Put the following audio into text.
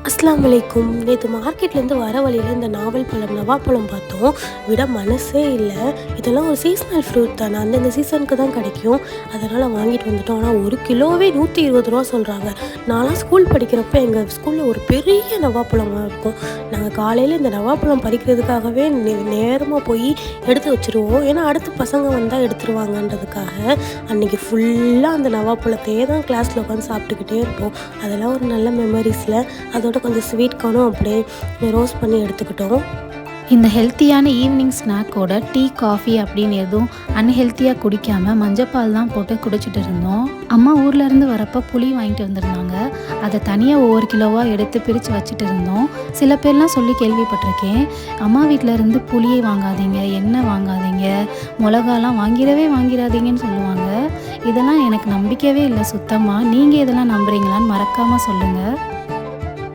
அஸ்ஸலாமு அலைக்கும். நேற்று மார்க்கெட்லேருந்து வர வழியில் இந்த நாவல் பழம் நவாப்பழம் பார்த்தோம். விட மனசே இல்லை. இதெல்லாம் ஒரு சீசனல் ஃப்ரூட் தானே, அந்தந்த சீசனுக்கு தான் கிடைக்கும். அதனால் வாங்கிட்டு வந்துட்டோம். ஆனால் ஒரு கிலோவே 120 ரூபா சொல்கிறாங்க. நான்லாம் ஸ்கூல் படிக்கிறப்ப எங்கள் ஸ்கூலில் ஒரு பெரிய நவாப்பழமாக இருக்கும். நாங்கள் காலையில் இந்த நவாப்பழம் பறிக்கிறதுக்காகவே நேரமாக போய் எடுத்து வச்சுருவோம். ஏன்னா அடுத்து பசங்க வந்தால் எடுத்துருவாங்கன்றதுக்காக அன்றைக்கி ஃபுல்லாக அந்த நவாப்பழத்தையே தான் கிளாஸில் உட்காந்து சாப்பிட்டுக்கிட்டே இருப்போம். அதெல்லாம் ஒரு நல்ல மெமரிஸில். அதோட கொஞ்சம் ஸ்வீட் கார்னும் அப்படியே ரோஸ்ட் பண்ணி எடுத்துக்கிட்டோம். இந்த ஹெல்த்தியான ஈவினிங் ஸ்நாக்கோட டீ காஃபி அப்படின்னு எதுவும் அன்ஹெல்த்தியாக குடிக்காமல் மஞ்சப்பால் தான் போட்டு குடிச்சிட்டு இருந்தோம். அம்மா ஊர்லேருந்து வரப்போ புளி வாங்கிட்டு வந்திருந்தாங்க. அதை தனியாக ஒவ்வொரு கிலோவாக எடுத்து பிரித்து வச்சுட்டு இருந்தோம். சில பேர்லாம் சொல்லி கேள்விப்பட்டிருக்கேன், அம்மா வீட்டில் இருந்து புளியை வாங்காதீங்க, எண்ணெய் வாங்காதீங்க, மிளகாலாம் வாங்கிடாதீங்கன்னு சொல்லுவாங்க. இதெல்லாம் எனக்கு நம்பிக்கவே இல்லை சுத்தமாக. நீங்கள் இதெல்லாம் நம்புறீங்களான்னு மறக்காமல் சொல்லுங்கள்.